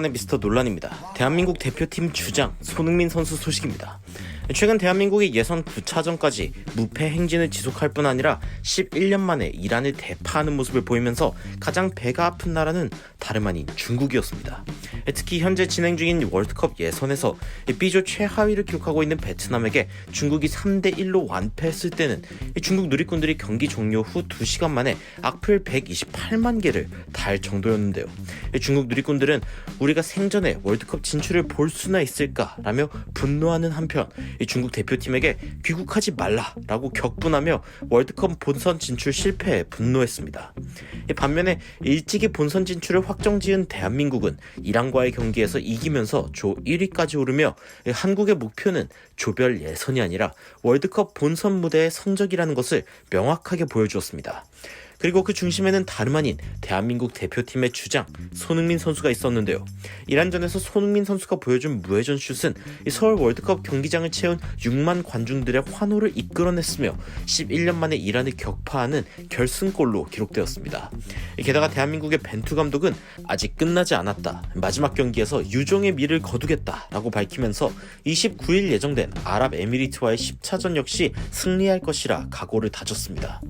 의 미스터 논란입니다. 대한민국 대표팀 주장 손흥민 선수 소식입니다. 최근 대한민국이 예선 9차전까지 무패 행진을 지속할 뿐 아니라 11년 만에 이란을 대파하는 모습을 보이면서 가장 배가 아픈 나라는 다름 아닌 중국이었습니다. 특히 현재 진행 중인 월드컵 예선에서 B조 최하위를 기록하고 있는 베트남에게 중국이 3대1로 완패했을 때는 중국 누리꾼들이 경기 종료 후 2시간 만에 악플 128만 개를 달 정도였는데요. 중국 누리꾼들은 우리가 생전에 월드컵 진출을 볼 수나 있을까라며 분노하는 한편 중국 대표팀에게 귀국하지 말라라고 격분하며 월드컵 본선 진출 실패에 분노했습니다. 반면에 일찍이 본선 진출을 확정지은 대한민국은 이란과의 경기에서 이기면서 조 1위까지 오르며 한국의 목표는 조별 예선이 아니라 월드컵 본선 무대의 성적이라는 것을 명확하게 보여주었습니다. 그리고 그 중심에는 다름 아닌 대한민국 대표팀의 주장 손흥민 선수가 있었는데요. 이란전에서 손흥민 선수가 보여준 무회전 슛은 서울 월드컵 경기장을 채운 6만 관중들의 환호를 이끌어냈으며 11년 만에 이란을 격파하는 결승골로 기록되었습니다. 게다가 대한민국의 벤투 감독은 아직 끝나지 않았다. 마지막 경기에서 유종의 미를 거두겠다라고 밝히면서 29일 예정된 아랍에미리트와의 10차전 역시 승리할 것이라 각오를 다졌습니다.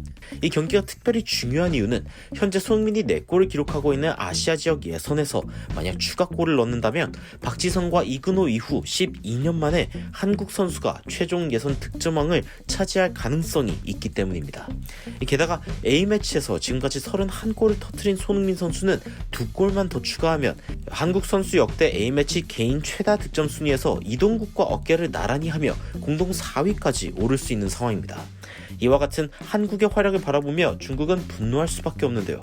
이 경기가 특별히 중요한 이유는 현재 손흥민이 4골을 기록하고 있는 아시아 지역 예선에서 만약 추가골을 넣는다면 박지성과 이근호 이후 12년 만에 한국 선수가 최종 예선 득점왕을 차지할 가능성이 있기 때문입니다. 게다가 A매치에서 지금까지 31골을 터뜨린 손흥민 선수는 2골만 더 추가하면 한국 선수 역대 A매치 개인 최다 득점 순위에서 이동국과 어깨를 나란히 하며 공동 4위까지 오를 수 있는 상황입니다. 이와 같은 한국의 활약을 바라보며 중국은 분노할 수밖에 없는데요.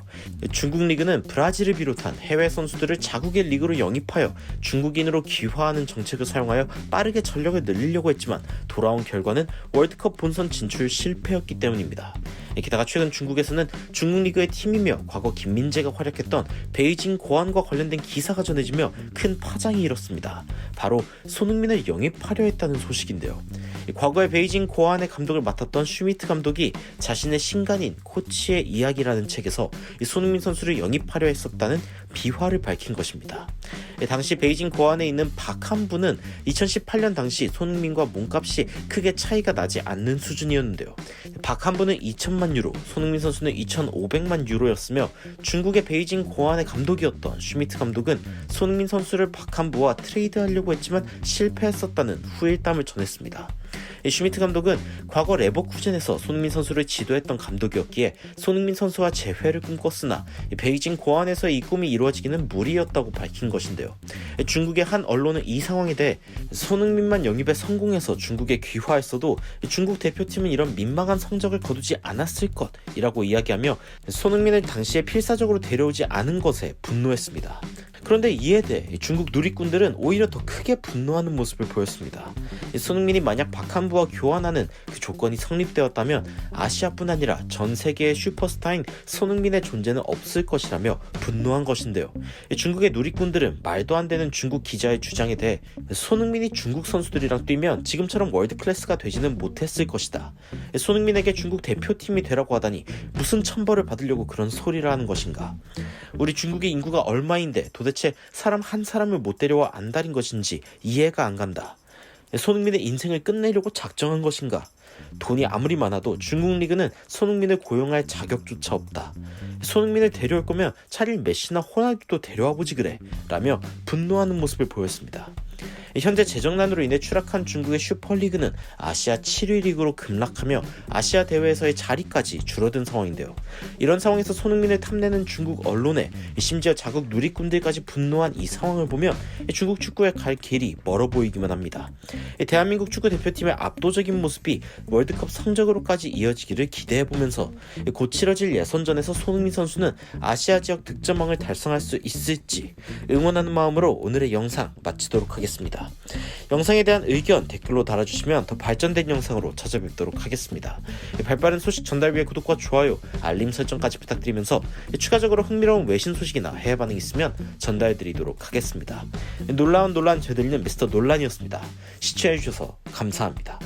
중국 리그는 브라질을 비롯한 해외 선수들을 자국의 리그로 영입하여 중국인으로 귀화하는 정책을 사용하여 빠르게 전력을 늘리려고 했지만 돌아온 결과는 월드컵 본선 진출 실패였기 때문입니다. 게다가 최근 중국에서는 중국 리그의 팀이며 과거 김민재가 활약했던 베이징 고안과 관련된 기사가 전해지며 큰 파장이 일었습니다. 바로 손흥민을 영입하려 했다는 소식인데요. 과거에 베이징 고안의 감독을 맡았던 슈미트 감독이 자신의 신간인 코치의 이야기라는 책에서 손흥민 선수를 영입하려 했었다는 비화를 밝힌 것입니다. 당시 베이징 고안에 있는 박한부는 2018년 당시 손흥민과 몸값이 크게 차이가 나지 않는 수준이었는데요. 박한부는 2천만 유로, 손흥민 선수는 2,500만 유로였으며 중국의 베이징 고안의 감독이었던 슈미트 감독은 손흥민 선수를 박한부와 트레이드하려고 했지만 실패했었다는 후일담을 전했습니다. 슈미트 감독은 과거 레버쿠젠에서 손흥민 선수를 지도했던 감독이었기에 손흥민 선수와 재회를 꿈꿨으나 베이징 고안에서의 이 꿈이 이루어지기는 무리였다고 밝힌 것인데요. 중국의 한 언론은 이 상황에 대해 손흥민만 영입에 성공해서 중국에 귀화했어도 중국 대표팀은 이런 민망한 성적을 거두지 않았을 것이라고 이야기하며 손흥민을 당시에 필사적으로 데려오지 않은 것에 분노했습니다. 그런데 이에 대해 중국 누리꾼들은 오히려 더 크게 분노하는 모습을 보였습니다. 손흥민이 만약 박한부와 교환하는 그 조건이 성립되었다면 아시아뿐 아니라 전 세계의 슈퍼스타인 손흥민의 존재는 없을 것이라며 분노한 것인데요. 중국의 누리꾼들은 말도 안 되는 중국 기자의 주장에 대해 손흥민이 중국 선수들이랑 뛰면 지금처럼 월드클래스가 되지는 못했을 것이다. 손흥민에게 중국 대표팀이 되라고 하다니 무슨 천벌을 받으려고 그런 소리를 하는 것인가. 우리 중국의 인구가 얼마인데 도대체 사람 한 사람을 못 데려와 안달인 것인지 이해가 안 간다. 손흥민의 인생을 끝내려고 작정한 것인가? 돈이 아무리 많아도 중국 리그는 손흥민을 고용할 자격조차 없다. 손흥민을 데려올 거면 차라리 메시나 호날두도 데려와 보지 그래 라며 분노하는 모습을 보였습니다. 현재 재정난으로 인해 추락한 중국의 슈퍼리그는 아시아 7위 리그로 급락하며 아시아 대회에서의 자리까지 줄어든 상황인데요. 이런 상황에서 손흥민을 탐내는 중국 언론에 심지어 자국 누리꾼들까지 분노한 이 상황을 보면 중국 축구에 갈 길이 멀어 보이기만 합니다. 대한민국 축구 대표팀의 압도적인 모습이 월드컵 성적으로까지 이어지기를 기대해보면서 곧 치러질 예선전에서 손흥민 선수는 아시아 지역 득점왕을 달성할 수 있을지 응원하는 마음으로 오늘의 영상 마치도록 하겠습니다. 영상에 대한 의견 댓글로 달아주시면 더 발전된 영상으로 찾아뵙도록 하겠습니다. 발빠른 소식 전달 위해 구독과 좋아요, 알림 설정까지 부탁드리면서 추가적으로 흥미로운 외신 소식이나 해외 반응 있으면 전달해드리도록 하겠습니다. 놀라운 논란 저들리는 미스터 논란이었습니다. 시청해주셔서 감사합니다.